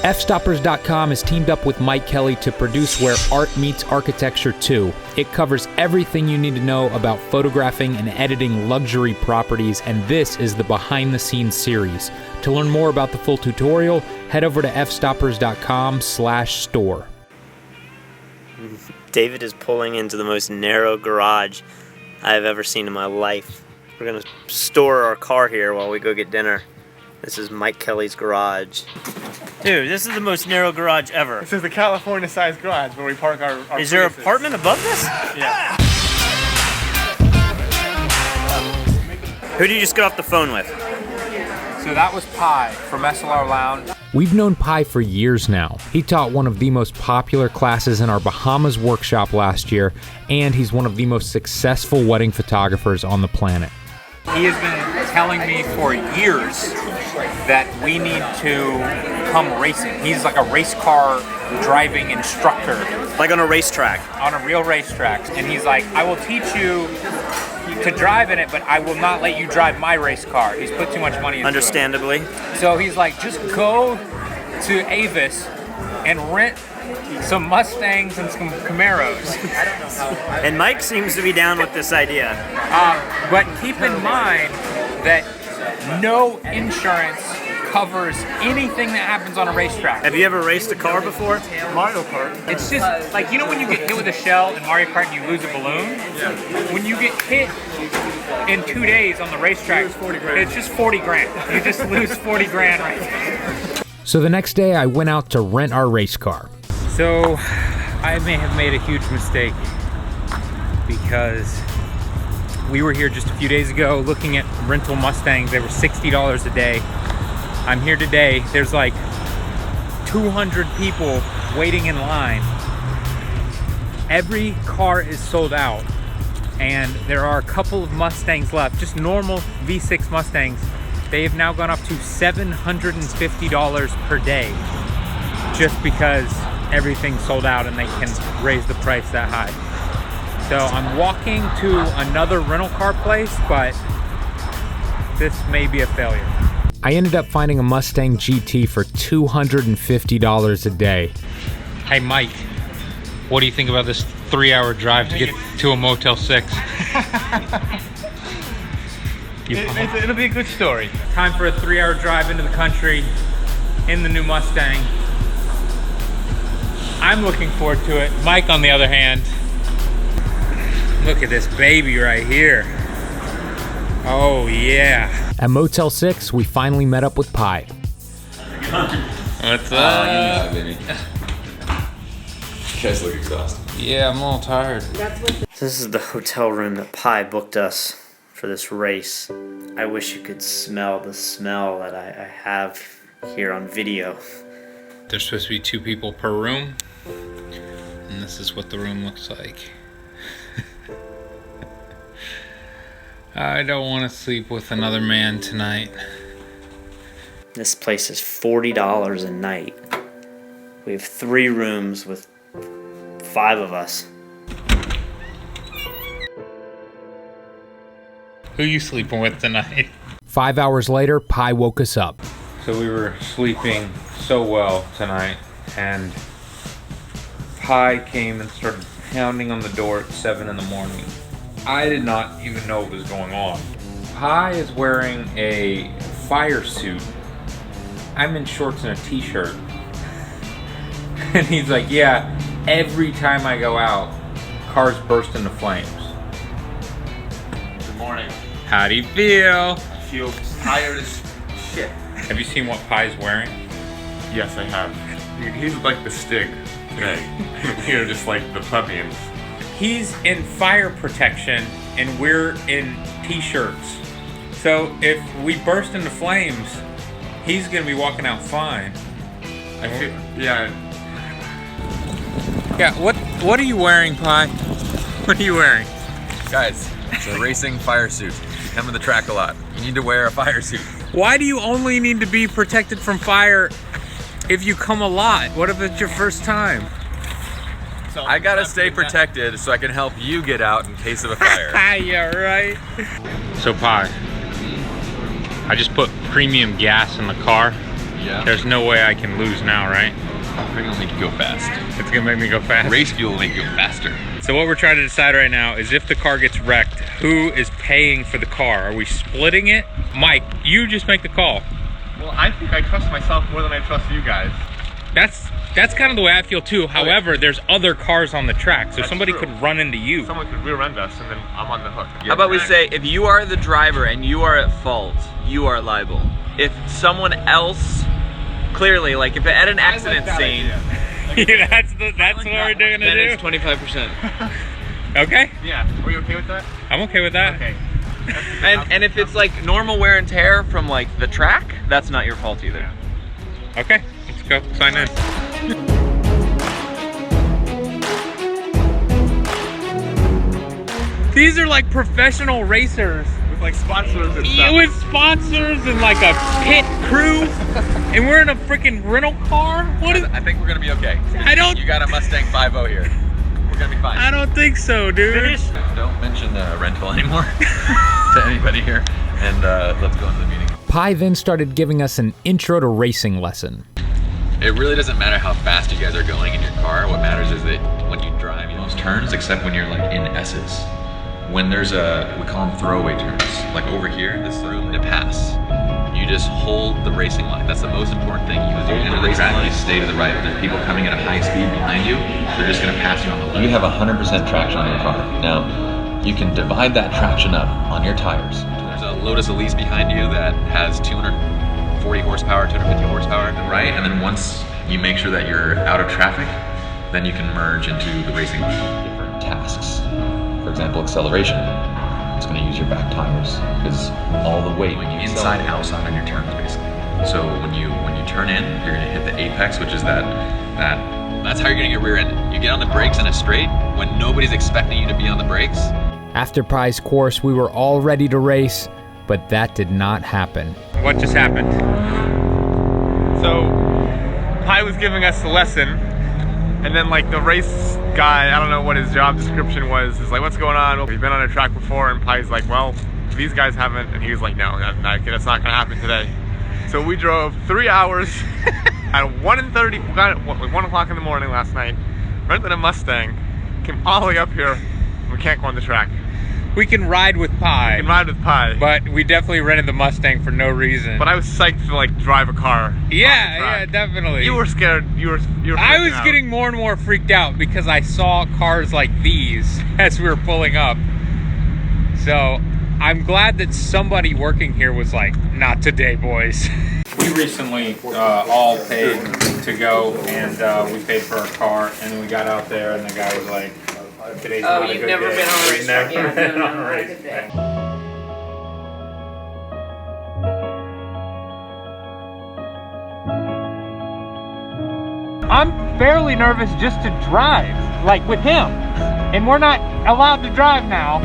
Fstoppers.com has teamed up with Mike Kelly to produce Where Art Meets Architecture 2. It covers everything you need to know about photographing and editing luxury properties, and this is the behind-the-scenes series. To learn more about the full tutorial, head over to fstoppers.com/store. David is pulling into the most narrow garage I've ever seen in my life. We're gonna store our car here while we go get dinner. This is Mike Kelly's garage. Dude, this is the most narrow garage ever. This is the California-sized garage where we park our Is there an apartment above this? Yeah. Who did you just get off the phone with? So that was Pi from SLR Lounge. We've known Pi for years now. He taught one of the most popular classes in our Bahamas workshop last year, and he's one of the most successful wedding photographers on the planet. He has been telling me for years that we need to come racing. He's like a race car driving instructor. Like on a racetrack? On a real racetrack. And he's like, I will teach you to drive in it, but I will not let you drive my race car. He's put too much money into Understandably. it. So he's like, just go to Avis and rent some Mustangs and some Camaros. And Mike seems to be down with this idea. But keep in mind that no insurance covers anything that happens on a racetrack. Have you ever raced a car before? Mario Kart. It's just like, you know when you get hit with a shell in Mario Kart and you lose a balloon? Yeah. When you get hit in 2 days on the racetrack, it's just 40 grand. You just lose 40 grand right there. So the next day, I went out to rent our race car. So I may have made a huge mistake because we were here just a few days ago looking at rental Mustangs. They were $60 a day. I'm here today. There's like 200 people waiting in line. Every car is sold out, and there are a couple of Mustangs left, just normal V6 Mustangs. They have now gone up to $750 per day just because everything's sold out and they can raise the price that high. So I'm walking to another rental car place, but this may be a failure. I ended up finding a Mustang GT for $250 a day. Hey Mike, what do you think about this 3-hour drive to get to a Motel 6? It'll be a good story. Time for a 3-hour drive into the country in the new Mustang. I'm looking forward to it. Mike, on the other hand, look at this baby right here. Oh yeah. At Motel 6, we finally met up with Pi. What's up? Yeah, baby. You guys look exhausted. Yeah, I'm a little tired. This is the hotel room that Pi booked us for this race. I wish you could smell the smell that I have here on video. There's supposed to be 2 people per room, and this is what the room looks like. I don't want to sleep with another man tonight. This place is $40 a night. We have 3 rooms with 5 of us. Who you sleeping with tonight? 5 hours later, Pi woke us up. So we were sleeping so well tonight, and Pi came and started pounding on the door at 7 in the morning. I did not even know what was going on. Pi is wearing a fire suit. I'm in shorts and a t-shirt. And he's like, yeah, every time I go out, cars burst into flames. Good morning. How do you feel? I feel tired as shit. Have you seen what Pi's wearing? Yes, I have. He's like the Stig today. You know, just like the plebeians. He's in fire protection and we're in t-shirts. So if we burst into flames, he's gonna be walking out fine. I feel, yeah. Yeah, what are you wearing, Pi? What are you wearing? Guys, it's a racing fire suit. You come to the track a lot. You need to wear a fire suit. Why do you only need to be protected from fire if you come a lot? What if it's your first time? I gotta stay protected so I can help you get out in case of a fire. Yeah, right. So Pi, I just put premium gas in the car Yeah. There's no way I can lose now, right? We're gonna make you go fast. It's gonna make me go fast. Race fuel will make you go faster. So what we're trying to decide right now is if the car gets wrecked, who is paying for the car? Are we splitting it? Mike, you just make the call. Well, I think I trust myself more than I trust you guys. That's kind of the way I feel too. However, there's other cars on the track, so That's somebody true. could run into you. Someone could rear end us and then I'm on the hook. How about we say, if you are the driver and you are at fault, you are liable. If someone else, clearly, like if at an accident scene, Yeah, that's what we're doing then to it's do. 25%. Okay, Yeah, are you okay with that? I'm okay with that. Okay. And if it's like normal wear and tear from like the track, that's not your fault either. Okay, let's go sign in. These are like professional racers. With like sponsors and Yeah, stuff. with sponsors and like a pit crew, and we're in a freaking rental car. What is? I think we're gonna be okay. I don't. You got a Mustang 5.0 here. We're gonna be fine. I don't think so, dude. Don't mention rental anymore to anybody here, and let's go into the meeting. Pi then started giving us an intro to racing lesson. It really doesn't matter how fast you guys are going in your car. What matters is that when you drive, you know, those turns, except when you're like in S's. When there's we call them throwaway turns. Like over here, this room to pass. You just hold the racing line. That's the most important thing. You hold the racing line, you stay to the right. If there's people coming at a high speed behind you, they're just gonna pass you on the left. You have 100% traction on your car. Now, you can divide that traction up on your tires. There's a Lotus Elise behind you that has 240 horsepower, 250 horsepower, right? And then once you make sure that you're out of traffic, then you can merge into the racing line. Different tasks. For example, acceleration. It's going to use your back tires because all the weight inside outside on your turns basically. So when you turn in, you're going to hit the apex, which is that's how you're going to get rear ended. You get on the brakes in a straight when nobody's expecting you to be on the brakes. After Pi's course, we were all ready to race, but that did not happen. What just happened? So, Pi was giving us a lesson, and then like the race guy, I don't know what his job description was, is like, what's going on? We've been on a track before, and Pi's like, well, these guys haven't, and he was like, no, that's not gonna happen today. So we drove 3 hours at 1:30, we got it like 1 o'clock in the morning last night, rented a Mustang, came all the way up here, we can't go on the track. We can ride with Pi. We can ride with Pi. But we definitely rented the Mustang for no reason. But I was psyched to like drive a car. yeah, definitely. You were scared. You were. I was freaking out. getting more and more freaked out because I saw cars like these as we were pulling up. So I'm glad that somebody working here was like, not today, boys. We recently all paid to go, and we paid for our car, and then we got out there, and the guy was like, today's not a good day. We've never been on a race. I'm fairly nervous just to drive, like with him. And we're not allowed to drive now.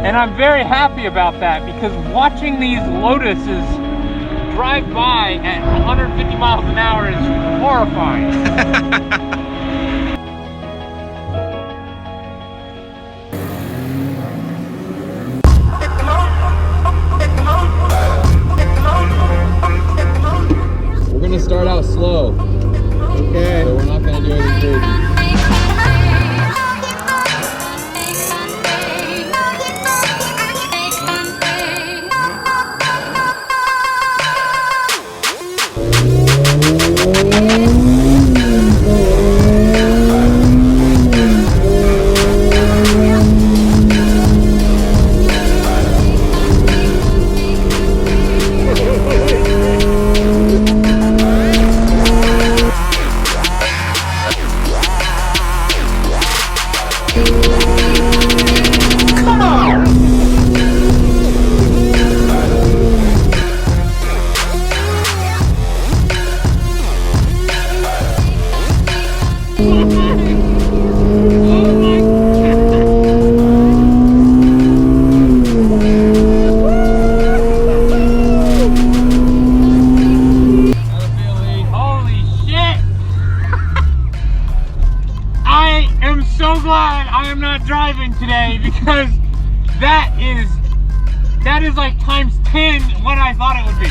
And I'm very happy about that because watching these Lotuses drive by at 150 miles an hour is horrifying. We're gonna start out slow. Okay. So we're not gonna do anything crazy. Holy shit! I am so glad I am not driving today because that is like times 10 what I thought it would be.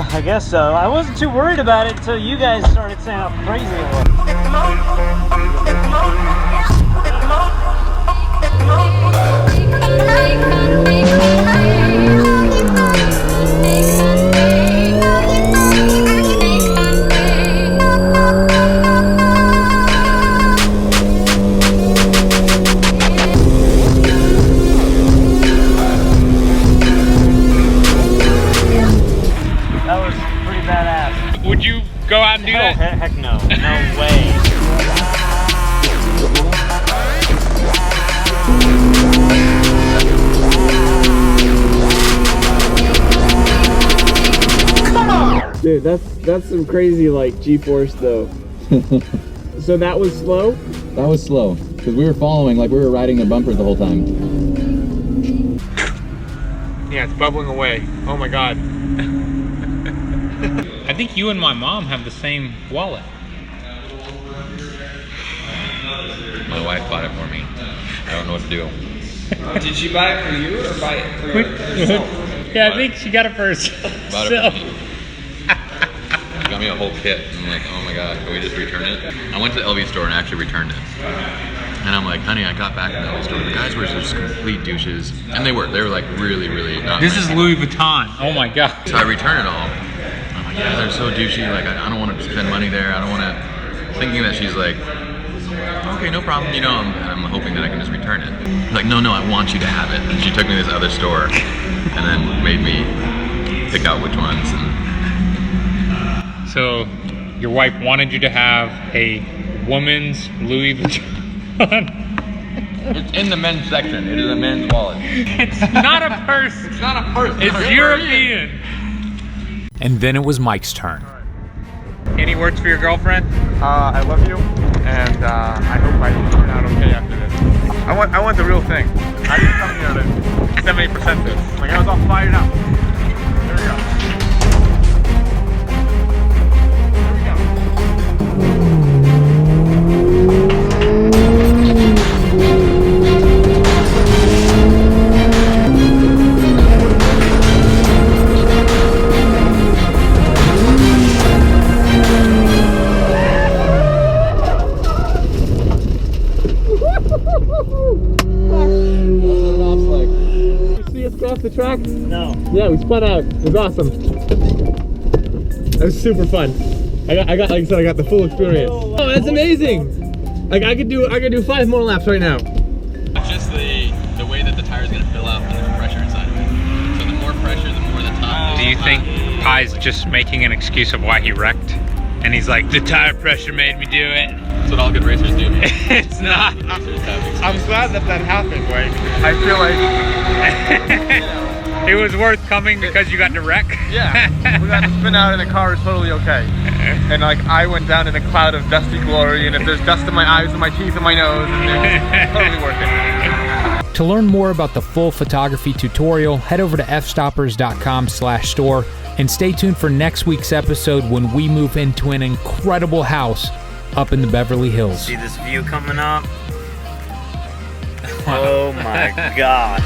I guess so. I wasn't too worried about it until you guys started saying how crazy it was. That was pretty badass. Would you go out and do that? Heck no. No way. Dude, that's some crazy like G-force though. So that was slow? That was slow, because we were following, like we were riding the bumpers the whole time. Yeah, it's bubbling away. Oh my god. I think you and my mom have the same wallet. My wife bought it for me. I don't know what to do. Did she buy it for you or buy it for herself? Yeah, I think she got it for herself. Bought it for me. She got me a whole kit. And I'm like, oh my god, can we just return it? I went to the LV store and actually returned it. And I'm like, honey, I got back in the LV store. The guys were just complete douches. And they were like really, really not This nice. is Louis Vuitton. Oh my god. So I returned it all. I'm like, yeah, they're so douchey. Like, I don't want to spend money there. I don't want to. Thinking that she's like, okay, no problem. You know, I'm hoping that I can just return it. She's like, no, I want you to have it. And she took me to this other store and then made me pick out which ones. And So, your wife wanted you to have a woman's Louis Vuitton. it's in the men's section. It is a men's wallet. It's not a purse. It's not a purse. It's European. And then it was Mike's turn. Any words for your girlfriend? I love you, and I hope I turn out okay after this. I want the real thing. I didn't come here to 70% this. Like, I was all fired up. There we go. Off the track? No. Yeah, we spun out. It was awesome. It was super fun. I got like I said, I got the full experience. Oh, that's amazing! Like I could do 5 more laps right now. just the way that the tire is going to fill up and the pressure inside of it. So the more pressure, the more the top. Do you think Pi's just making an excuse of why he wrecked? And he's like, the tire pressure made me do it. That's what all good racers do. It's not. I'm glad that happened. Like, I feel like It was worth coming because you got to wreck? yeah, we got to spin out and the car is totally okay. And like I went down in a cloud of dusty glory, and if there's dust in my eyes and my teeth and my nose, and it's totally worth it. To learn more about the full photography tutorial, head over to fstoppers.com/store and stay tuned for next week's episode when we move into an incredible house up in the Beverly Hills. See this view coming up? Oh my gosh.